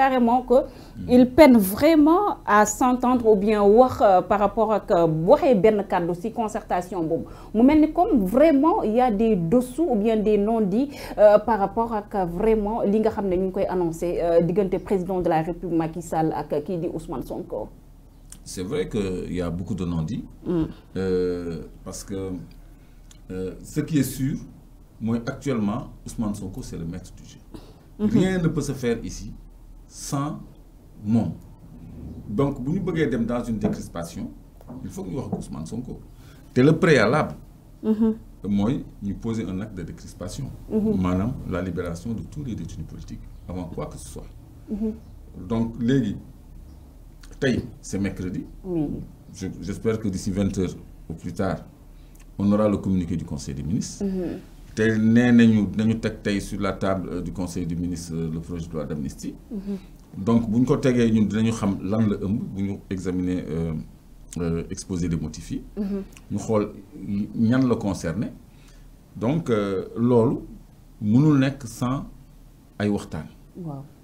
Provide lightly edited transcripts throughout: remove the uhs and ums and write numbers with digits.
carrément que il peine vraiment à s'entendre ou bien wax par rapport ak waxee benn kàddu ci concertation boobu mu mel ni comme vraiment il y a des dessous ou bien des non-dits par rapport ak vraiment li nga xam ne ñu ngi koy annoncé diggante président de la République Macky Sall ak kii di Ousmane Sonko. C'est vrai qu'il y a beaucoup de non-dits parce que ce qui est sûr moi actuellement Ousmane Sonko c'est le maître du jeu. Rien ne peut se faire ici sans moom donc bu ñu bëggee dem dans une décrispation il faut que ñu wax ak Ousmane Sonko te le préalable mooy ñu poser un acte de décrispation maanaam la libération de tous les détenus politiques avant quoi que ce soit donc léegi tey c'est mercredi j'espère que d'ici 20 heures au plus tard on aura le communiqué du Conseil des ministres te nee nañu teg tey sur la table du Conseil des ministres le projet de loi d'amnistie donc bu ñu ko tegee ñun dinañu xam lan la ëmb bu ñu examiner exposé des motifs yi ñu xool ñan la concerné donc loolu mënul nekk sans ay waxtaan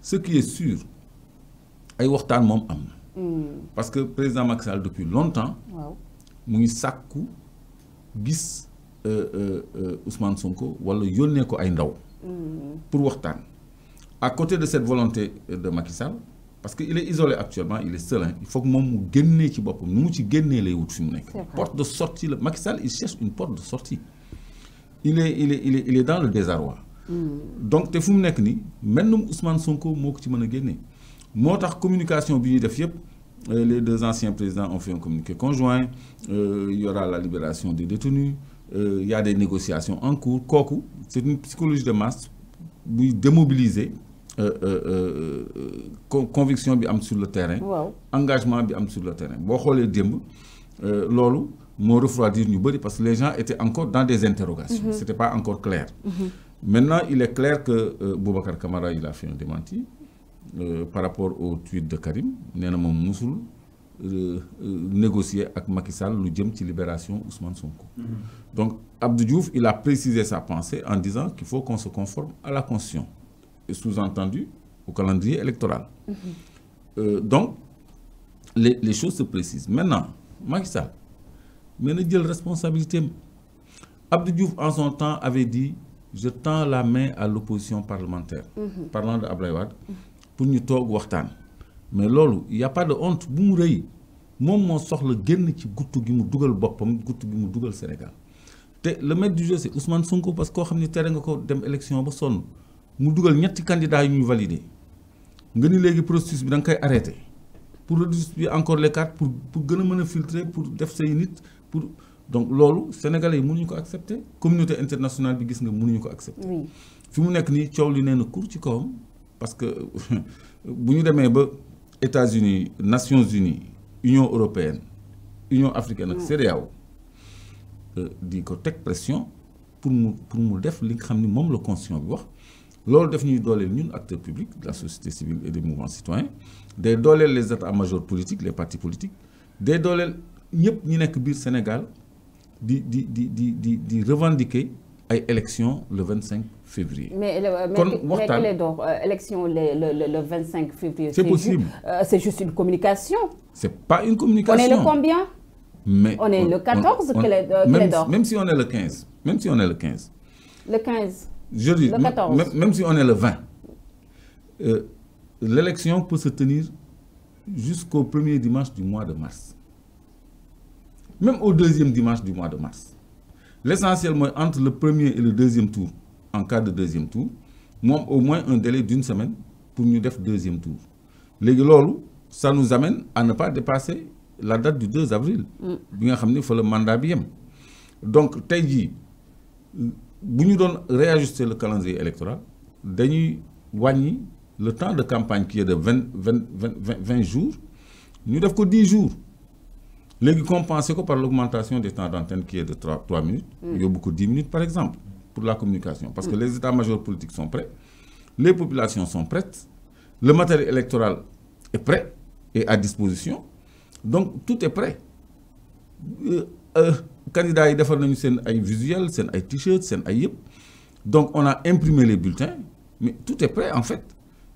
ce qui est sûr ay waxtaan moom am na parce que président Macky Sall depuis longtemps mu ngi sàkku gis Ousmane Sonko wala yónnee ko ay ndaw pour waxtaan à côté de cette volonté de Macky Sall parce que il est isolé actuellement il est seul il faut que moom mu génnee ci boppam nu mu ci génnee lay wut fi mu nekk porte de sortie la Macky Sall il cherche une porte de sortie il est dans le désarroi donc te fu mu nekk nii mennum Ousmane Sonko moo ko ci mën a génnee moo tax communication bi ñuy def yëpp les deux anciens présidents ont fait un communiqué conjoint il y aura la libération des détenus il y a des négociations en cours kooku c'est une psychologie de masse buy démobiliser conviction bi am sur le terrain engagement bi am sur le terrain boo xoolee démb loolu moo refroidir ñu bëri parce que les gens étaient encore dans des interrogations c'était pas encore clair maintenant il est clair que Boubacar Camara il a fait un démenti par rapport au tweet de Karim nee na moom musul négocier ak Macky Sall lu jëm ci libération Ousmane Sonko donc Abdou Diouf il a précisé sa pensée en disant qu'il faut qu'on se conforme à la Constitution et sous-entendu au calendrier électoral donc les choses se précisent maintenant Macky Sall mais na jël responsabilité am Abdou Diouf en son temps avait dit je tends la main à l'opposition parlementaire parlant de Ablaye Wade pour ñu toog waxtaan mais loolu il y a pas de honte bu mu rëy moom moo soxla génn ci guttu gi mu dugal boppam guttu gi mu dugal Sénégal te le maître du jeu c'est Ousmane Sonko parce que koo xam ne tere nga ko dem élection ba sonn mu dugal ñetti candidats yu ñuy valider nga ni léegi processus bi da nga koy arrêter pour redistribuer encore les cartes pour gën a mën a filtrer pour def say nit pour donc loolu sénégalais yi mënuñu ko accepter communauté internationale bi gis nga mënuñu ko accepter fi mu nekk nii coow li nee na kur ci kawam parce que bu ñu demee ba États-Unis Nations Unies Union européenne Union africaine ak CEDEAO di ko teg pression pour mu def li nga xam ni moom la constitution bi wax loolu def ñuy dooleel ñun acteurs publics de la société civile et des mouvements citoyens day dooleel les états-majors politiques les partis politiques day dooleel ñëpp ñi nekk biir Sénégal di revendiquer ay élections le 25 février. Mais donc élection le 25 février. C'est possible. C'est juste une communication. C'est pas une communication. On est le combien? Mais on est le 14 même si on est le 15. Même si on est le 15. Le 15. Je dis, le 14. Même si on est le 20. L'élection peut se tenir jusqu'au premier dimanche du mois de mars. Même au deuxième dimanche du mois de mars. L'essentiel, moi, entre le premier et le deuxième tour, en cas de deuxième tour, moi, au moins un délai d'une semaine pour nous faire deuxième tour. Ça nous amène à ne pas dépasser la date du 2 avril. Bien sûr, il faut le mandat bien. Donc, si nous devons réajuster le calendrier électoral, nous le temps de campagne qui est de 20 jours, nous devons 10 jours. Les compenser par l'augmentation des temps d'antenne qui est de 3 minutes. Il y a beaucoup de 10 minutes par exemple pour la communication. Parce que les états-majors politiques sont prêts, les populations sont prêtes, le matériel électoral est prêt et à disposition. Donc tout est prêt. Candidats yi defar nañu seen ay visuels, seen ay t-shirts, seen ay yëpp. Donc on a imprimé les bulletins, mais tout est prêt en fait.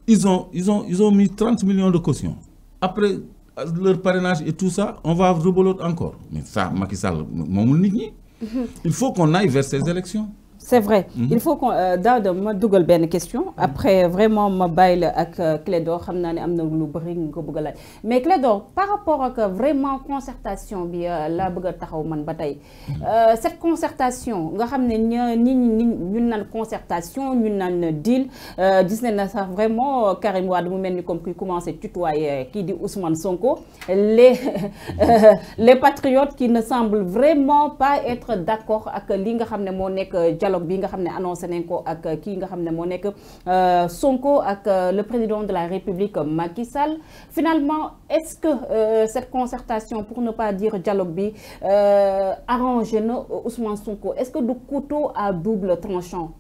ils ont mis 30 millions de caution. Après leur parrainage et tout ça, on va reboloter encore. Mais ça, Macky Sall, il faut qu'on aille vers ces élections. C'est vrai. Il faut qu'on Daouda ma dugal benn question après vraiment ma bàyyi la ak Clédor xam naa ne am na lu bëri nga ko bëgg a laaj mais Clédor par rapport ak vraiment concertation bi laa bëgg a taxaw man ba tey cette concertation nga xam ne ñun naan concertation ñun naan deal gis nañ na sax vraiment Karim Wade mu mel ni comme kuy commencé tutoyer kii di Ousmane Sonko les patriotes qui ne semblent vraiment pas être d'accord ak li nga xam ne moo nekk dialogue bi nga xam ne annoncé nañ ko ak kii nga xam ne moo nekk Sonko ak le président de la République Macky Sall finalement est-ce que cette concertation pour ne pas dire dialogue bi arrangé na Ousmane Sonko est-ce que du couteau à double tranchant?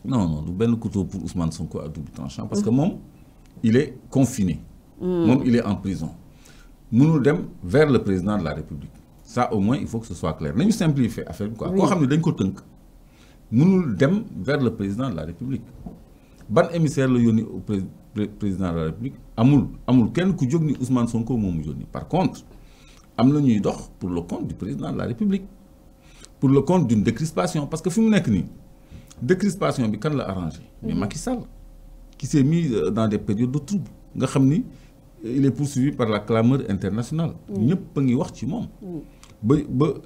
Non du benn couteau pour Ousmane Sonko à double tranchant parce que moom il est confiné. Moom il est en prison. mënul dem vers le président de la République ça au moins il faut que ce soit clair nañu simplifier affaire bi quoi. koo xam ne dañ ko tënk. mënul dem vers le président de la République ban émissaire la yónni au président de la République amul kenn ku jóg ni Ousmane Sonko moomu yónni par contre am na ñuy dox pour le compte du président de la République pour le compte d'une décrispation parce que fi mu nekk nii décrispation bi kan la arrangé mais Macky Sall qui s'est mis dans des périodes de trouble nga xam ni il est poursuivi par la clameur internationale ñëpp a ngi wax ci moom ba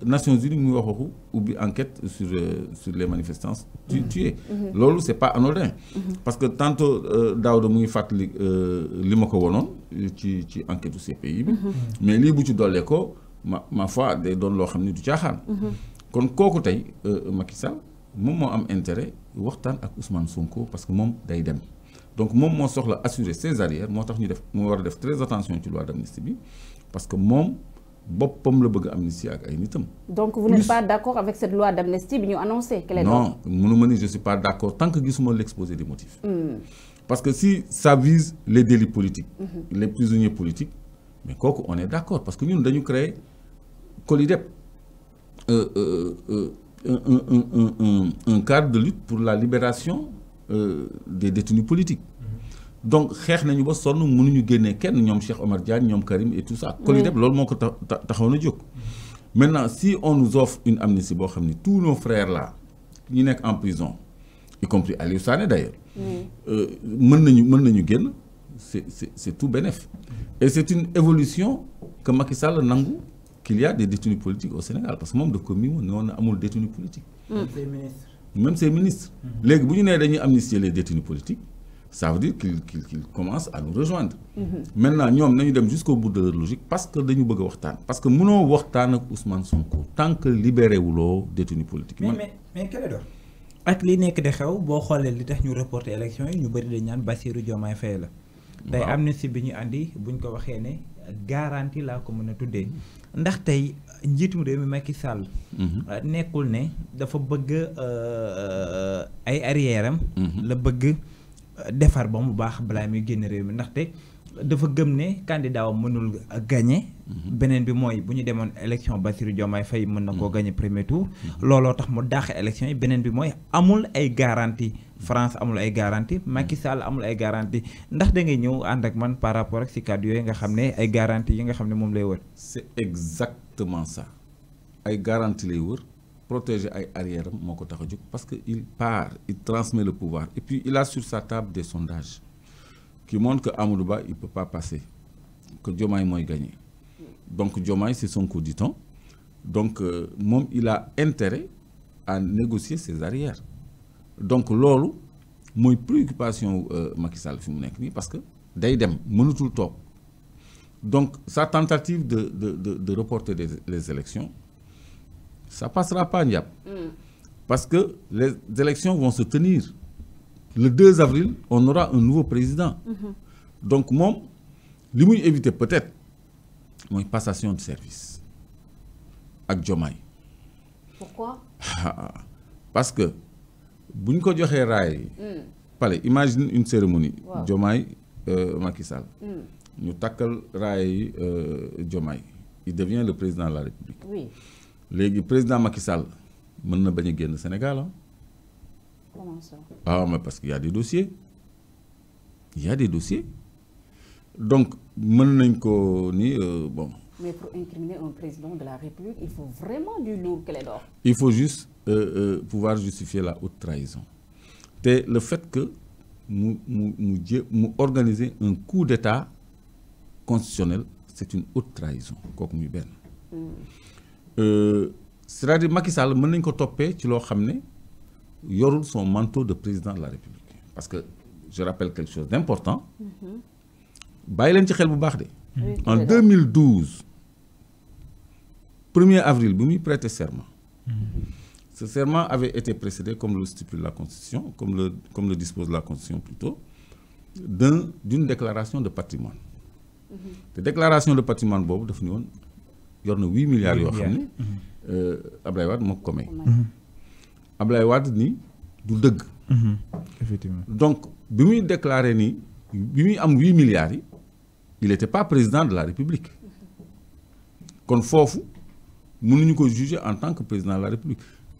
Nations Unies muy wax waxu ubbi enquête sur les manifestants tués loolu c'est pas anodin parce que tantôt Daouda mu ngi fàttali li ma ko wonoon ci enquête u CPI bi mais lii bu ci dollee ko ma foi day doon loo xam ne du caaxaan kon kooku tey Macky Sall moom moo am intérêt waxtaan ak Ousmane Sonko parce que moom day dem donc moom moo soxla assurer ses arrières moo tax mu war a def très attention ci loi d'amnistie bi parce que moom boppam la bëgg amnistie ak ay nitam. Donc vous n'êtes pas d'accord avec cette loi d'amnistie bi ñu annoncé. Non mënuma ni je suis pas d'accord tant que gisuma l'exposé des motifs. Parce que si ça vise les délits politiques. Les prisonniers politiques mais kooku on est d'accord parce que ñun dañu créer COLIDEP un cadre de lutte pour la libération des détenus politiques. Donc xeex nañu ba sonn mënuñu génnee kenn ñoom Cheikh Omar Diagne ñoom Karim et tout ça. COLIDEP loolu moo ko taxawoon a jóg. Maintenant si on nous offre une amnistie boo xam ni tous nos frères là ñu nekk en prison y compris Aliou Sané d'ailleurs. mën nañu génn c'est tout bénef. Et c'est une évolution que Macky Sall nangu qu'il y a des détenus politiques au Sénégal parce que moom daf ko mi woon noonu amul détenus politiques. Même ses ministres. Léegi bu ñu nee dañuy amnistier les détenus politiques. Ça veut dire qu'ils commencent à nous rejoindre. Maintenant ñoom nañu dem jusqu'au bout de leur logique parce que dañu bëgg a waxtaan parce que mënoo waxtaan ak Ousmane Sonko tant que libéré wuloo détenu politique. mais Clédor ak li nekk di xew boo xoolee li tax ñu reporter élection yi ñu bëri dañ ñaan Bassirou Diomaye Faye la. tey amnistie bi ñu andi buñ ko waxee ne garantie laa ko mën a tuddee ndax tey njiitum réew mi Macky Sall. nekkul ne dafa bëgg ay arrière am. la bëgg. defar ba mu baax balaa muy génn réew mi ndaxte dafa gëm ne candidat wa mënul gagner beneen bi mooy bu ñu demoon élection Bassirou Diomaye Faye mën na koo gagner premier tour looloo tax mu dàq élection yi beneen bi mooy amul ay garantie France amul ay garantie Macky Sall amul ay garantie ndax da ngay ñëw ànd ak man par rapport ak si kàddu yooyu nga xam ne ay garantie yi nga xam ne moom lay wër. C'est exactement ça ay garantie lay wër protéger ay arrière am moo ko tax a jóg parce que il part il transmet le pouvoir et puis il a sur sa table des sondages qui montrent que Amadou Ba il peut pas passer que Diomaye mooy gagner donc Diomaye c'est Sonko dit-on donc moom il a intérêt à négocier ses arrières donc loolu mooy préoccupation Macky Sall fi mu nekk nii parce que day dem mënatul toog donc sa tentative de reporter les élections ça passera pas Ndiap. Parce que les élections vont se tenir. Le 2 avril, on aura un nouveau président. Donc moom li muy éviter peut-être mooy passation de service ak Diomaye. Pourquoi? Parce que bu ñu ko joxee raay yi. Palais imagine une cérémonie. Diomaye Macky Sall. ñu takkal raay yi Diomaye. Il devient le président de la République. Oui. Léegi président Macky Sall mën na bañ a génn Sénégal Comment ça? Ah mais parce qu'il y a des dossiers il y a des dossiers donc mën nañ ko ni bon. Mais pour incriminer un président de la République, il faut vraiment du lourd Clédor. Il faut juste pouvoir justifier la haute trahison. Et le fait que nous organiser un coup d'État constitutionnel, c'est une haute trahison. C'est-à-dire Macky Sall mën nañ ko toppee ci loo xam ne yorul son manteau de président de la République. Parce que je rappelle quelque chose d'important. Bàyyi leen ci xel bu baax de. En 2012. 1er avril, bi muy prêter serment. Ce serment avait été précédé, comme le stipule la Constitution, comme le dispose la Constitution plutôt, d'une déclaration de patrimoine. La déclaration de patrimoine, il y a 8 milliards yoo xam ne Ablaye Wade moo ko may. Ablaye Wade ni du dëgg. Effectivement. Donc bi muy déclaré ni bi muy am 8 milliards yi, il n'était pas président de la République. Kon foofu mënuñu ko juger en tant que président de la République.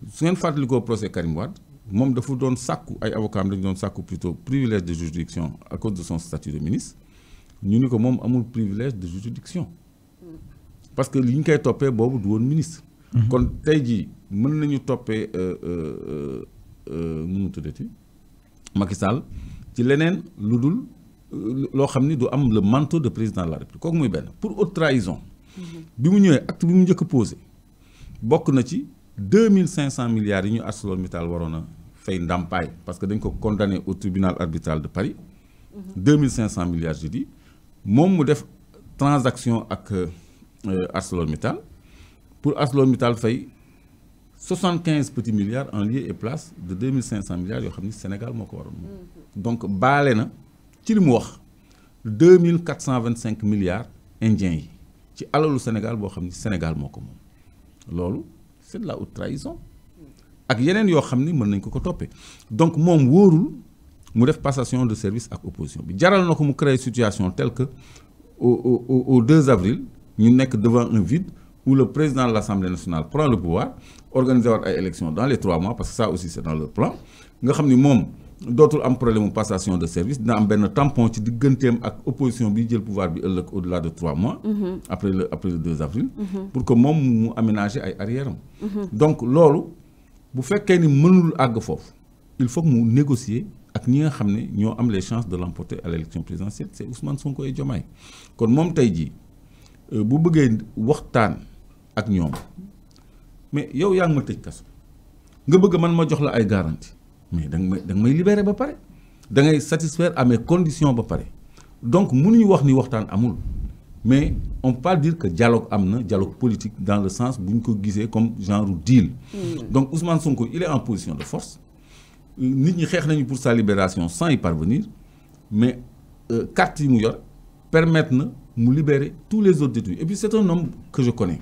su ngeen fàttalikoo procès Karim Wade moom dafa doon sàkku ay avocats dañu doon sàkku plutôt privilège de juridiction à cause de son statut de ministre ñu ni ko moom amul privilège de juridiction parce que li ñu koy toppee boobu du woon ministre. kon tey jii mën nañu toppee nu mu tuddati Macky Sall ci leneen lu dul loo xam ni du am le manteau de président de la République kooku muy benn pour haute trahison. bi mu ñëwee acte bi mu njëkk a posé bokk na ci 2500 milliards yi ñu ArcelorMittal waroon a fay ndàmpaay parce que dañ ko condamné au tribunal arbitral de Paris. 2500 milliards je dis moom mu def transaction ak ArcelorMittal pour ArcelorMittal fay 75 petits milliards en lieu et place de 2500 milliards yoo xam ni Sénégal moo ko waroon moom. donc baale na ci li mu wax 2425 milliards indiens yi ci alalu Sénégal boo xam ni Sénégal moo ko moom loolu. C'est de la haute trahison ak yeneen yoo xam ni mën nañ ko toppee donc moom wóorul mu def passation de service ak opposition bi jaral na ko mu créer situation telle que au 2 avril ñu nekk devant un vide où le président de l'Assemblée nationale prend le pouvoir organiser waat ay élections dans les 3 mois parce que ça aussi c'est dans leur plan nga xam ni moom dootul am problème mu passation de service dina am benn tampon ci digganteem ak opposition bi jël pouvoir bi ëllëg au-delà de 3 mois. après le 2 avril. pour que moom mu aménager ay arrière am. donc loolu bu fekkee ni mënul àgg foofu il faut que mu négocier ak ñi nga xam ne ñoo am les chances de l'emporter à l'élection présidentielle c'est Ousmane Sonko et Diomaye kon moom tey jii bu bëggee waxtaan ak ñoom mais yow yaa ngi ma tëj kaso nga bëgg man ma jox la ay garantie mais da nga may libérer ba pare da ngay satisfaire à mes conditions ba pare donc mënuñu wax ni waxtaan amul mais on peut pas dire que dialogue am na dialogue politique dans le sens bu ñu ko gisee comme genre deal. donc Ousmane Sonko il est en position de force nit ñi xeex nañu pour sa libération sans y parvenir mais carte yi mu yor permettre na mu libérer tous les autres détenus et puis c'est un homme que je connais.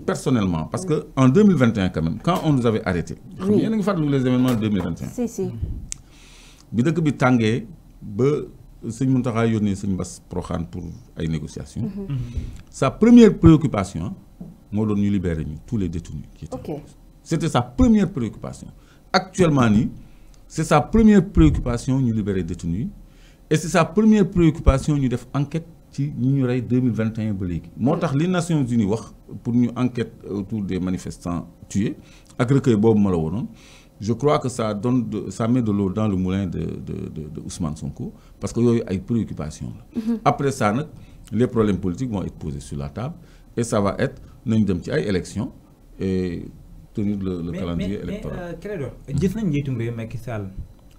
personnellement parce que en 2021 quand même quand on nous avait arrêté. xam nga yéen a ngi fàttaliku les événements de 2021. si. bi dëkk bi tàngee ba sëñ Mountakha yónnee sëñ Bass Prokhane pour ay négociations. sa première préoccupation moo doon ñu libérer ñu tous les détenus qui étaient. Ok. C'était sa première préoccupation. Actuellement nii c'est sa première préoccupation ñu libérer détenus et c'est sa première préoccupation ñu def enquête. ci ñi ñu rey 2021 ba léegi moo tax li Nations Unies wax pour ñu enquête autour des manifestants tués ak recueil boobu ma la wonoon je crois que ça met de l'eau dans le moulin de Ousmane Sonko parce que yooyu ay préoccupations la. Après ça nag les problèmes politiques vont être posés sur la table et ça va être nañ dem ci ay élections et tenir le calendrier électoral. mais Clédor gis nañ njiitum réew Macky Sall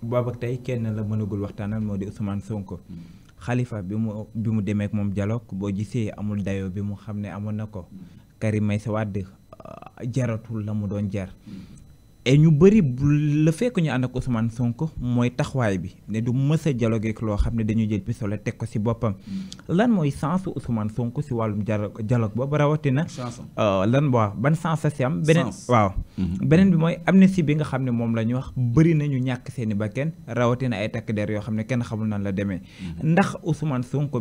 boobu ak tey kenn la mënagul waxtaanal moo di Ousmane Sonko. Khalifa bi mu demee ak moom dialogue boo gisee amul dayoo bi mu xam ne amoon na ko Karim Meïssa Wade jaratul la mu doon jar et ñu bëri le fait que ñu ànd ak Ousmane Sonko mooy taxawaay bi ne du mës a dialogue ak loo xam ne dañu jël pistolet teg ko ci boppam lan mooy sens Ousmane Sonko ci wàllum dialogue boobu rawatina. lan waaw ban sens la ci am. beneen waaw. beneen bi mooy amnistie bi nga xam ne moom la ñu wax bëri nañu ñàkk seeni bakkan rawatina ay takk der yoo xam ne kenn xamul nan la demee ndax Ousmane Sonko